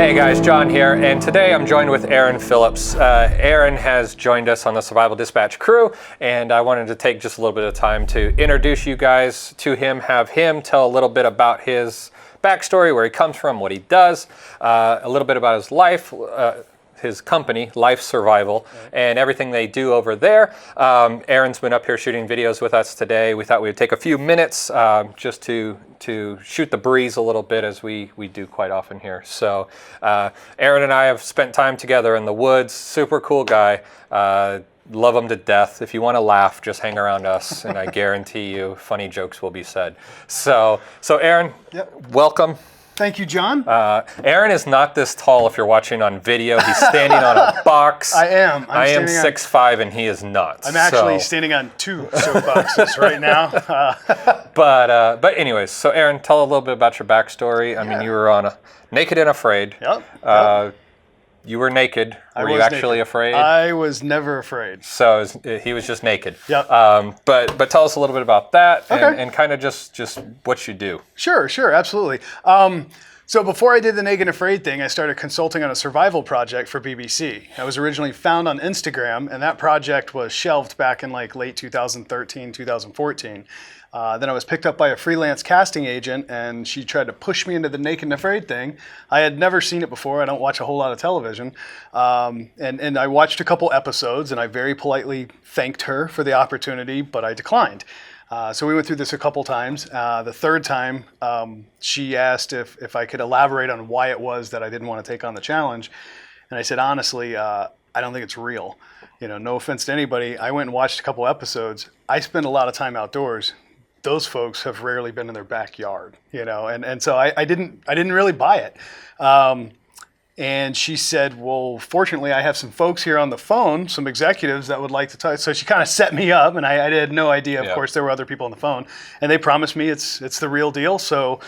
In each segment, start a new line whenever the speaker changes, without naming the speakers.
Hey guys, Jon here, and today I'm joined with Aaron Phillips. Aaron has joined us on the Survival Dispatch crew, and I wanted to take just a little bit of time to introduce you guys to him, have him tell a little bit about his backstory, where he comes from, what he does, a little bit about his life, his company, Life Survival, and everything they do over there. Aaron's been up here shooting videos with us today. We thought we'd take a few minutes just to shoot the breeze a little bit, as we do quite often here. So Aaron and I have spent time together in the woods. Super cool guy. Love him to death. If you want to laugh, just hang around us, and I guarantee you funny jokes will be said. So Aaron, welcome.
Thank you, Jon.
Aaron is not this tall if you're watching on video. He's standing on a box.
I am.
I am 6'5", and he is not.
I'm actually standing on 2 soapboxes right now.
But anyways, so Aaron, tell a little bit about your backstory. I mean, you were on Naked and Afraid.
Yep.
You were naked. Were you actually
naked.
Afraid?
I was never afraid.
So he was just naked.
Yep.
But tell us a little bit about that,
Okay.
and kind of just what you do.
Sure, absolutely. So before I did the Naked and Afraid thing, I started consulting on a survival project for BBC. I was originally found on Instagram, and that project was shelved back in like late 2013, 2014. Then I was picked up by a freelance casting agent, and she tried to push me into the Naked and Afraid thing. I had never seen it before. I don't watch a whole lot of television. And I watched a couple episodes, and I very politely thanked her for the opportunity, but I declined. So we went through this a couple times. The third time, she asked if I could elaborate on why it was that I didn't want to take on the challenge. And I said, honestly, I don't think it's real. No offense to anybody. I went and watched a couple episodes. I spend a lot of time outdoors. Those folks have rarely been in their backyard, and so I didn't really buy it. And she said, well, fortunately, I have some folks here on the phone, some executives that would like to talk. So she kind of set me up, and I had no idea. Of course, there were other people on the phone, and they promised me it's the real deal. So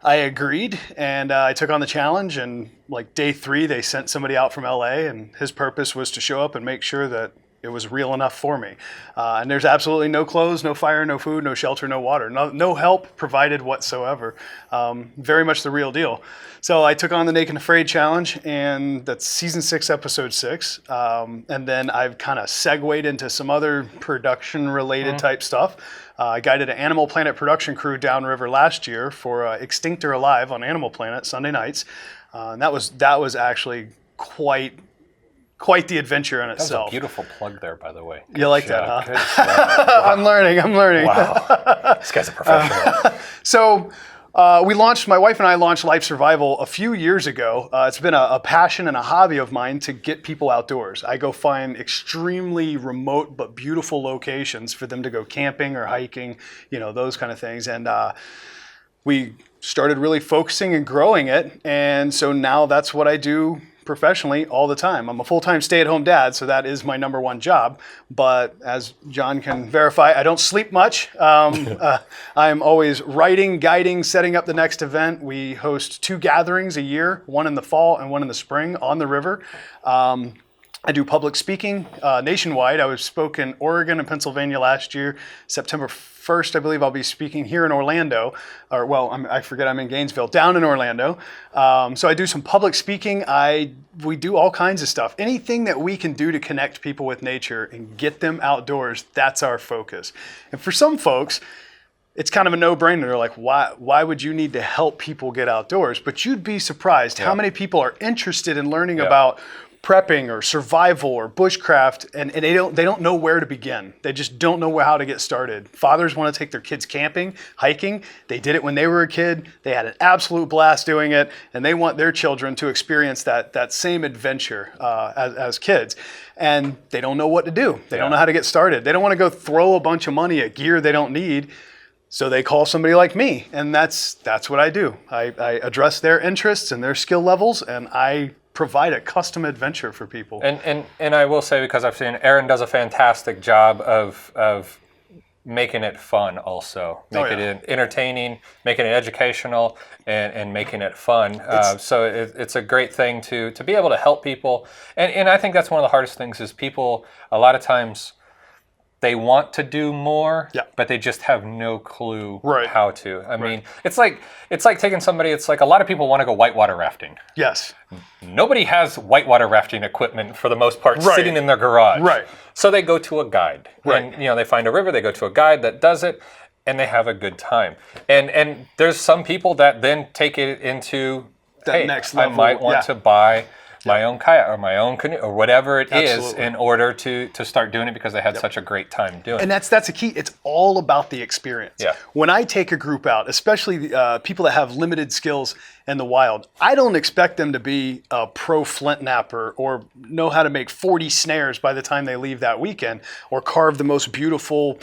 I agreed, and I took on the challenge. And like day 3, they sent somebody out from LA, and his purpose was to show up and make sure that it was real enough for me. And there's absolutely no clothes, no fire, no food, no shelter, no water, no help provided whatsoever. Very much the real deal. So I took on the Naked and Afraid challenge, and that's season 6, episode 6. And then I've kind of segued into some other production related type stuff. I guided an Animal Planet production crew downriver last year for Extinct or Alive on Animal Planet Sunday nights. And that was actually quite the adventure in itself.
That was a beautiful plug there, by the way.
You like that, huh?
Good job. Wow.
I'm learning.
Wow. This guy's a professional.
So my wife and I launched Life Survival a few years ago. It's been a passion and a hobby of mine to get people outdoors. I go find extremely remote but beautiful locations for them to go camping or hiking, those kind of things. And we started really focusing and growing it. And so now that's what I do professionally all the time. I'm a full-time stay-at-home dad, so that is my number one job. But as Jon can verify, I don't sleep much. I'm always writing, guiding, setting up the next event. We host 2 gatherings a year, one in the fall and one in the spring on the river. I do public speaking nationwide. I spoke in Oregon and Pennsylvania last year. September 1st, I believe I'll be speaking here in Orlando. I forget I'm in Gainesville, down in Orlando. So I do some public speaking. We do all kinds of stuff. Anything that we can do to connect people with nature and get them outdoors, that's our focus. And for some folks, it's kind of a no-brainer. They're like, why would you need to help people get outdoors? But you'd be surprised how many people are interested in learning about prepping or survival or bushcraft, and they don't know where to begin. They just don't know how to get started. Fathers want to take their kids camping, hiking. They did it when they were a kid. They had an absolute blast doing it, and they want their children to experience that same adventure as kids. And they don't know what to do. They don't know how to get started. They don't want to go throw a bunch of money at gear they don't need. So they call somebody like me, and that's what I do. I address their interests and their skill levels, and I provide a custom adventure for people.
And I will say, because I've seen Aaron does a fantastic job of making it fun also. Making it entertaining, making it educational, and making it fun. So it's a great thing to be able to help people. And I think that's one of the hardest things is people, a lot of times, they want to do more,
Yeah.
but they just have no clue
Right.
how to. I mean, it's like taking somebody. It's like a lot of people want to go whitewater rafting.
Yes.
Nobody has whitewater rafting equipment for the most part
Right.
sitting in their garage.
Right.
So they go to a guide.
Right.
And they find a river, they go to a guide that does it, and they have a good time. And there's some people that then take it into
That next level.
I might want to buy my own kayak or my own canoe or whatever it is
Absolutely.
in order to start doing it because they had such a great time doing it.
And that's a key. It's all about the experience.
Yeah.
When I take a group out, especially people that have limited skills in the wild, I don't expect them to be a pro flint knapper or know how to make 40 snares by the time they leave that weekend or carve the most beautiful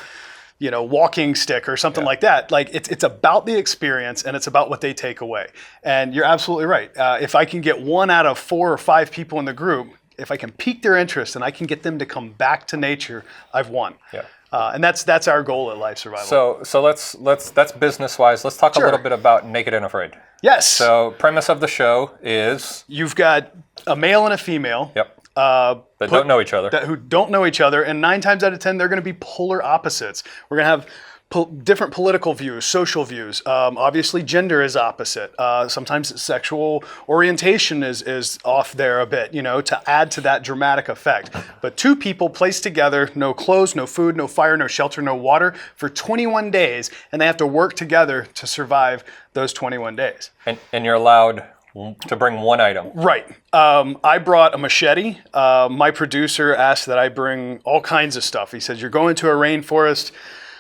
walking stick or something like that. Like it's about the experience and it's about what they take away. And you're absolutely right. If I can get 1 out of 4 or 5 people in the group, if I can pique their interest and I can get them to come back to nature, I've won.
Yeah.
And that's our goal at Life Survival.
So let's that's business wise. Let's talk a little bit about Naked and Afraid.
Yes.
So premise of the show is
You've got a male and a female.
that don't know each other.
Who don't know each other, and 9 times out of 10, they're going to be polar opposites. We're going to have different political views, social views. Obviously, gender is opposite. Sometimes sexual orientation is off there a bit, to add to that dramatic effect. But 2 people placed together, no clothes, no food, no fire, no shelter, no water, for 21 days, and they have to work together to survive those 21 days.
And you're allowed to bring one item.
Right. I brought a machete. My producer asked that I bring all kinds of stuff. He said, you're going to a rainforest.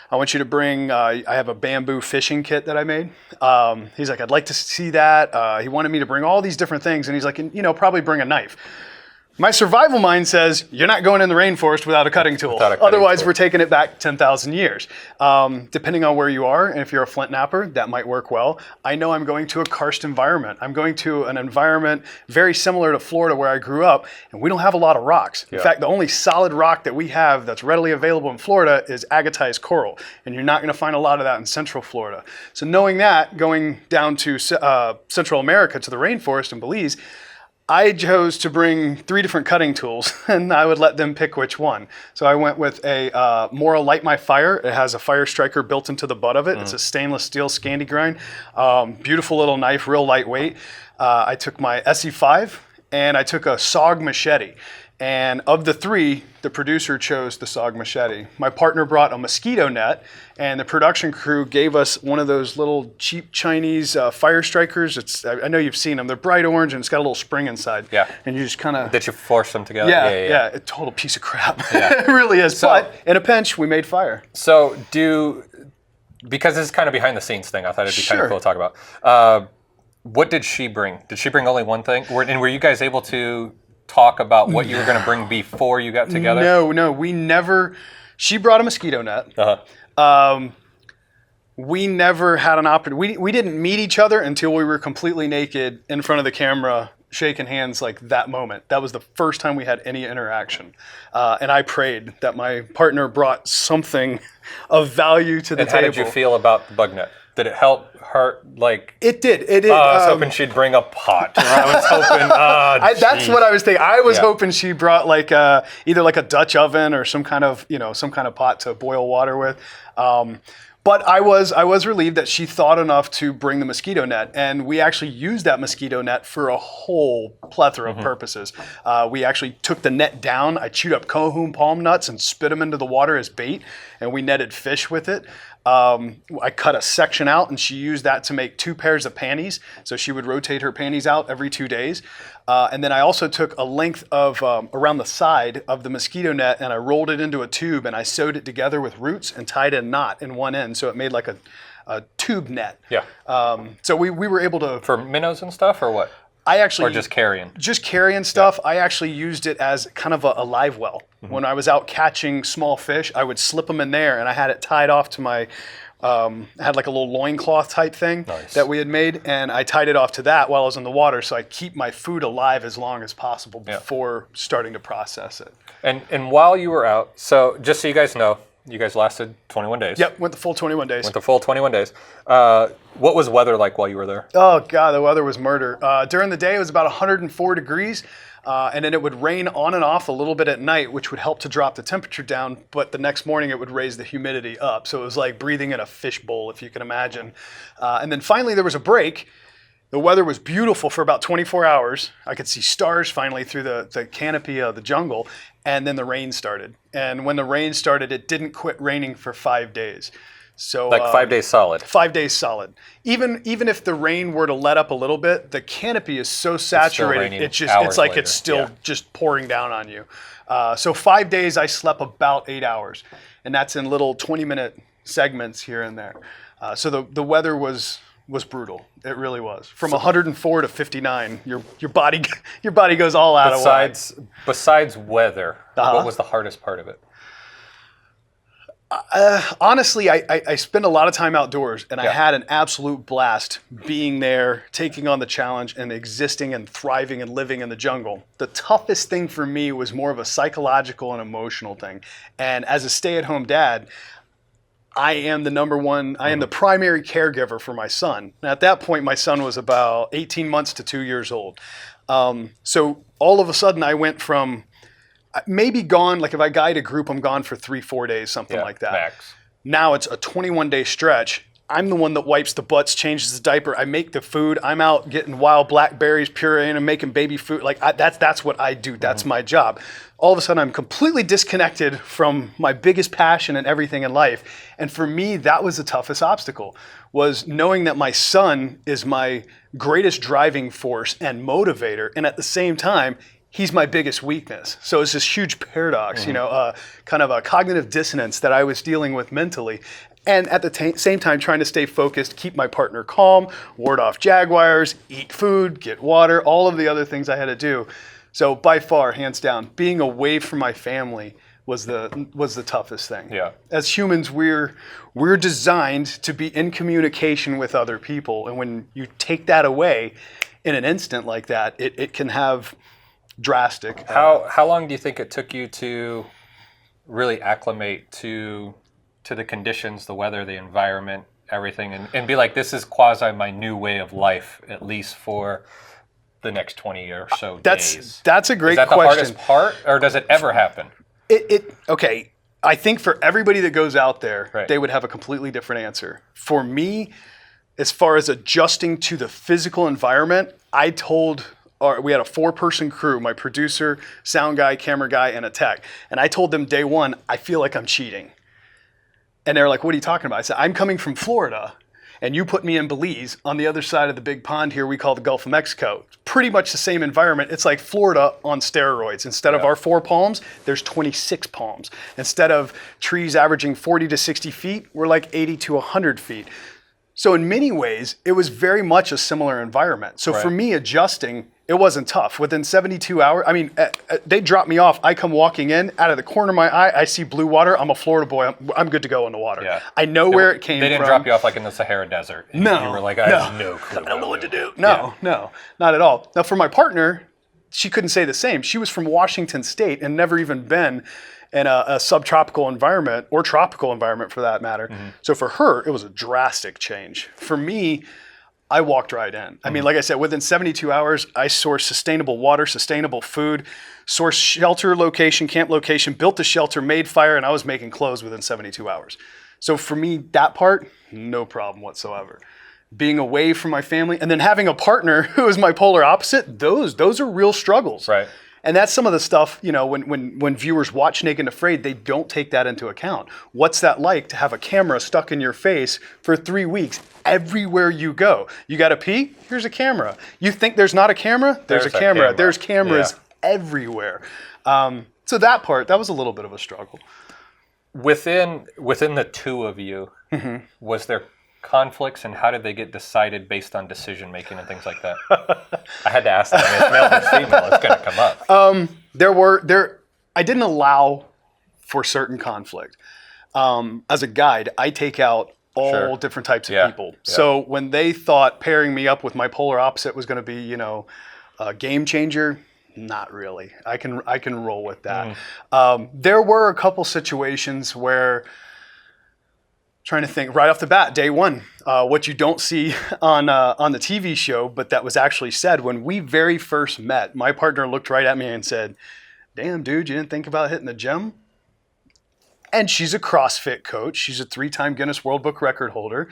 I want you to bring, I have a bamboo fishing kit that I made. He's like, I'd like to see that. He wanted me to bring all these different things. And he's like, probably bring a knife. My survival mind says, you're not going in the rainforest without a cutting tool. Otherwise, we're taking it back 10,000 years. Depending on where you are, and if you're a flint napper, that might work well. I know I'm going to a karst environment. I'm going to an environment very similar to Florida where I grew up, and we don't have a lot of rocks. In fact, the only solid rock that we have that's readily available in Florida is agatized coral, and you're not going to find a lot of that in Central Florida. So knowing that, going down to Central America to the rainforest in Belize, I chose to bring 3 different cutting tools, and I would let them pick which one. So I went with a Mora Light My Fire. It has a fire striker built into the butt of it. It's a stainless steel Scandi grind. Beautiful little knife, real lightweight. I took my SE5, and I took a SOG machete. And of the 3, the producer chose the SOG machete. My partner brought a mosquito net, and the production crew gave us one of those little cheap Chinese fire strikers. I know you've seen them. They're bright orange, and it's got a little spring inside.
Yeah.
And you just kind of...
Did you force them together?
Yeah. A total piece of crap. It really is. But in a pinch, we made fire.
So because this is kind of behind the scenes thing, I thought it'd be kind of cool to talk about. What did she bring? Did she bring only one thing? And were you guys able to talk about what you were going to bring before you got together?
No, we never. She brought a mosquito net. We never had an opportunity. We didn't meet each other until we were completely naked in front of the camera, shaking hands like that moment. That was the first time we had any interaction. And I prayed that my partner brought something of value to the table.
How did you feel about the bug net? Did it help her?
It did.
I was hoping she'd bring a pot. I was hoping.
That's what I was thinking. I was hoping she brought either like a Dutch oven or some kind of pot to boil water with. But I was relieved that she thought enough to bring the mosquito net, and we actually used that mosquito net for a whole plethora of purposes. We actually took the net down. I chewed up Kohum palm nuts and spit them into the water as bait, and we netted fish with it. I cut a section out, and she used that to make 2 pairs of panties. So she would rotate her panties out every 2 days. And then I also took a length of around the side of the mosquito net, and I rolled it into a tube, and I sewed it together with roots and tied a knot in one end, so it made like a tube net.
Yeah.
So we were able to...
For minnows and stuff, or what?
Or
just carrying? Just
carrying stuff. Yeah. I actually used it as kind of a live well. When I was out catching small fish, I would slip them in there, and I had it tied off to my... I had like a little loincloth type thing that we had made, and I tied it off to that while I was in the water, so I keep my food alive as long as possible before starting to process it.
And while you were out, so just so you guys know, You guys lasted 21 days.
Yep, went the full 21 days.
Went the full 21 days. What was weather like while you were there?
Oh, God, the weather was murder. During the day, it was about 104 degrees, and then it would rain on and off a little bit at night, which would help to drop the temperature down, but the next morning it would raise the humidity up. So it was like breathing in a fishbowl, if you can imagine. And then finally there was a break. The weather was beautiful for about 24 hours. I could see stars finally through the canopy of the jungle, and then the rain started. And when the rain started, it didn't quit raining for 5 days. So
Like 5 days solid.
5 days solid. Even if the rain were to let up a little bit, the canopy is so saturated, it's like it's still just pouring down on you. So 5 days I slept about 8 hours, and that's in little 20-minute segments here and there. So the weather was brutal. It really was. From 104 to 59, your body goes all out of whack.
Besides weather, what was the hardest part of it?
Honestly, I spend a lot of time outdoors, and I had an absolute blast being there, taking on the challenge, and existing and thriving and living in the jungle. The toughest thing for me was more of a psychological and emotional thing. And as a stay-at-home dad, I am the primary caregiver for my son. And at that point, my son was about 18 months to 2 years old. So all of a sudden, I went from maybe gone, like if I guide a group, I'm gone for 3-4 days, something like that.
Max.
Now it's a 21-day stretch. I'm the one that wipes the butts, changes the diaper. I make the food. I'm out getting wild blackberries, pureeing, and making baby food. Like that's what I do. That's my job. All of a sudden, I'm completely disconnected from my biggest passion and everything in life. And for me, that was the toughest obstacle, was knowing that my son is my greatest driving force and motivator. And at the same time, he's my biggest weakness. So it's this huge paradox, kind of a cognitive dissonance that I was dealing with mentally. And at the same time, trying to stay focused, keep my partner calm, ward off jaguars, eat food, get water, all of the other things I had to do. So by far, hands down, being away from my family was the toughest thing.
Yeah.
As humans, we're designed to be in communication with other people. And when you take that away in an instant like that, it can have drastic.
How long do you think it took you to really acclimate to the conditions, the weather, the environment, everything, and be like, this is quasi my new way of life, at least for the next 20 or so days?
That's a great question.
Is that the hardest part, or does it ever happen?
Okay. I think for everybody that goes out there,
Right.
they would have a completely different answer. For me, as far as adjusting to the physical environment, we had a 4-person crew, my producer, sound guy, camera guy, and a tech. And I told them day one, I feel like I'm cheating. And they're like, what are you talking about? I said, I'm coming from Florida, and you put me in Belize on the other side of the big pond here we call the Gulf of Mexico. Pretty much the same environment. It's like Florida on steroids. Instead of our 4 palms, there's 26 palms. Instead of trees averaging 40 to 60 feet, we're like 80 to 100 feet. So in many ways, it was very much a similar environment. So for me, adjusting, it wasn't tough. Within 72 hours, they drop me off. I come walking in, out of the corner of my eye, I see blue water. I'm a Florida boy. I'm good to go in the water. Yeah. I know where it came from.
They didn't drop you off like in the Sahara Desert.
No.
You were like, I have no clue.
I don't know what to do. No, not at all. Now, for my partner, she couldn't say the same. She was from Washington State and never even been in a subtropical environment, or tropical environment for that matter. Mm-hmm. So for her, it was a drastic change. For me, I walked right in. I mean, like I said, within 72 hours, I sourced sustainable water, sustainable food, sourced shelter location, camp location, built a shelter, made fire, and I was making clothes within 72 hours. So for me, that part, no problem whatsoever. Being away from my family, and then having a partner who is my polar opposite, those are real struggles.
Right.
And that's some of the stuff, when viewers watch Naked and Afraid, they don't take that into account. What's that like to have a camera stuck in your face for 3 weeks everywhere you go? You got to pee? Here's a camera. You think there's not a camera? There's a camera. There's cameras everywhere. So that was a little bit of a struggle.
Within the two of you, was there conflicts, and how did they get decided based on decision making and things like that? I had to ask that. I mean, it's male or female, it's going to come up.
I didn't allow for certain conflict. As a guide, I take out all different types of people. Yeah. So when they thought pairing me up with my polar opposite was going to be, a game changer, not really. I can roll with that. There were a couple situations where, trying to think right off the bat, day one, what you don't see on the TV show, but that was actually said when we very first met. My partner looked right at me and said, "Damn, dude, you didn't think about hitting the gym?" And she's a CrossFit coach. She's a 3-time Guinness World Book record holder.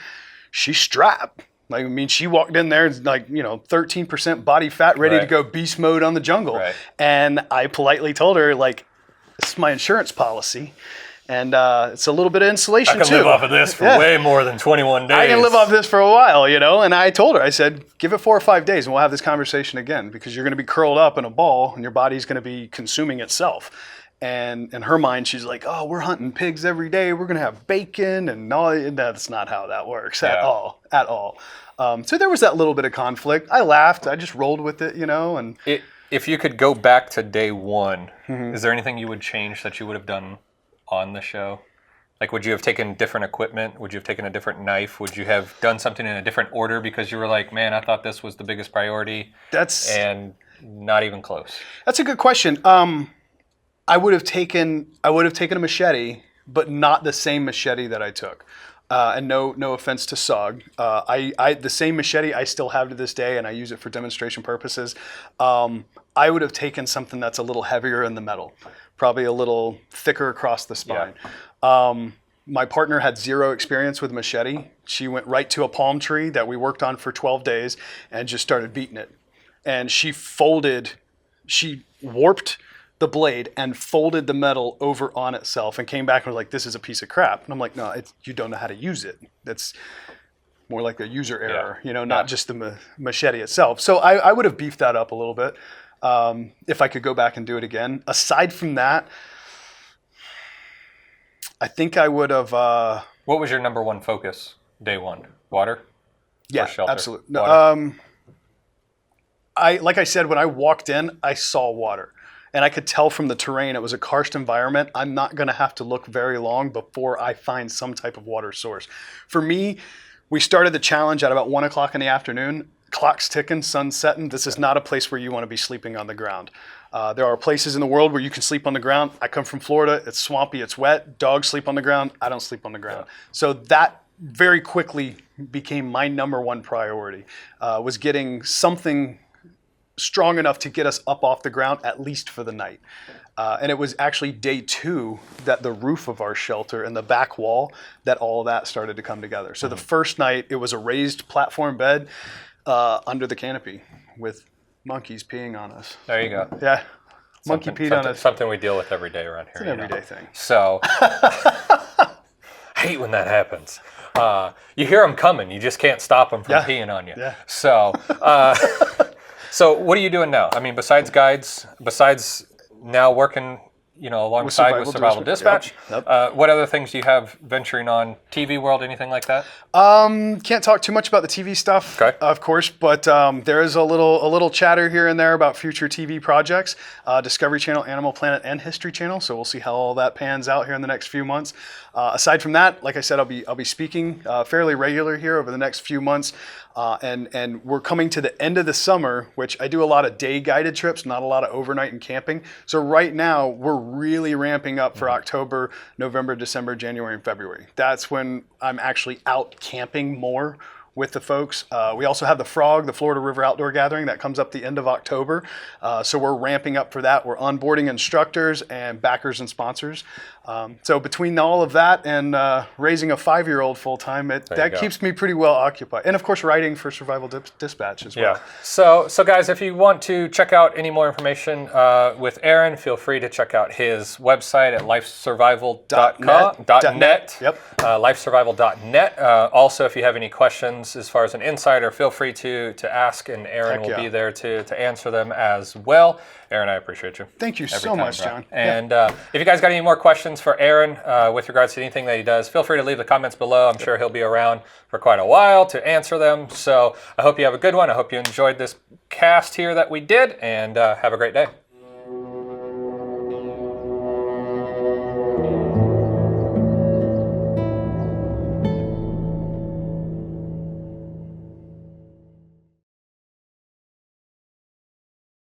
She's strapped. Like, I mean, she walked in there like, 13% body fat, ready to go beast mode on the jungle.
Right.
And I politely told her, like, this is my insurance policy. And it's a little bit of insulation,
I can live off of this for way more than 21 days.
I can live off this for a while, And I told her, I said, give it 4 or 5 days and we'll have this conversation again, because you're going to be curled up in a ball and your body's going to be consuming itself. And in her mind, she's like, oh, we're hunting pigs every day. We're going to have bacon and all. And that's not how that works at all. So there was that little bit of conflict. I laughed. I just rolled with it, And
if you could go back to day one, is there anything you would change that you would have done on the show? Like, would you have taken different equipment? Would you have taken a different knife? Would you have done something in a different order because you were like, man, I thought this was the biggest priority? And not even close. That's
a good question. I would have taken a machete, but not the same machete that I took. And no offense to SOG. The same machete I still have to this day, and I use it for demonstration purposes. I would have taken something that's a little heavier in the metal, probably a little thicker across the spine. Yeah. My partner had 0 experience with machete. She went right to a palm tree that we worked on for 12 days and just started beating it. And she warped the blade and folded the metal over on itself and came back and was like, this is a piece of crap. And I'm like, no, you don't know how to use it. That's more like a user error, not just the machete itself. So I would have beefed that up a little bit if I could go back and do it again. Aside from that, I think I would have...
what was your number one focus day one? Water?
Yeah,
or shelter?
Absolutely. No, like I said, when I walked in, I saw water. And I could tell from the terrain, it was a karst environment. I'm not going to have to look very long before I find some type of water source. For me, we started the challenge at about 1 o'clock in the afternoon. Clock's ticking, sun's setting. This is not a place where you want to be sleeping on the ground. There are places in the world where you can sleep on the ground. I come from Florida. It's swampy. It's wet. Dogs sleep on the ground. I don't sleep on the ground. So that very quickly became my number one priority, was getting something strong enough to get us up off the ground, at least for the night. And it was actually day 2 that the roof of our shelter and the back wall, that all of that started to come together. So the first night, it was a raised platform bed under the canopy with monkeys peeing on us.
There you go.
Yeah. Monkey peed on us.
Something we deal with every day around here.
It's an everyday thing.
So, I hate when that happens. You hear them coming. You just can't stop them from peeing on you.
Yeah.
So... So what are you doing now? I mean, besides guides, besides now working, alongside with Survival Dispatch,
Yep.
what other things do you have venturing on? TV world, anything like that?
Can't talk too much about the TV stuff, of course, but there is a little chatter here and there about future TV projects, Discovery Channel, Animal Planet, and History Channel. So we'll see how all that pans out here in the next few months. Aside from that, like I said, I'll be speaking fairly regular here over the next few months. And we're coming to the end of the summer, which I do a lot of day guided trips, not a lot of overnight and camping. So right now we're really ramping up for October, November, December, January, and February. That's when I'm actually out camping more with the folks. We also have the Frog, the Florida River Outdoor Gathering, that comes up the end of October. So we're ramping up for that. We're onboarding instructors and backers and sponsors. So between all of that and raising a 5-year-old full-time, that keeps me pretty well occupied. And of course, writing for Survival Dispatch as well.
Yeah. So guys, if you want to check out any more information with Aaron, feel free to check out his website at lifesurvival.net.
Yep.
Lifesurvival.net. Also, if you have any questions as far as an insider, feel free to ask, and Aaron will be there to answer them as well. Aaron, I appreciate you.
Thank you so much,
bro.
John.
And if you guys got any more questions for Aaron with regards to anything that he does, feel free to leave the comments below. I'm sure he'll be around for quite a while to answer them. So I hope you have a good one. I hope you enjoyed this cast here that we did, and have a great day.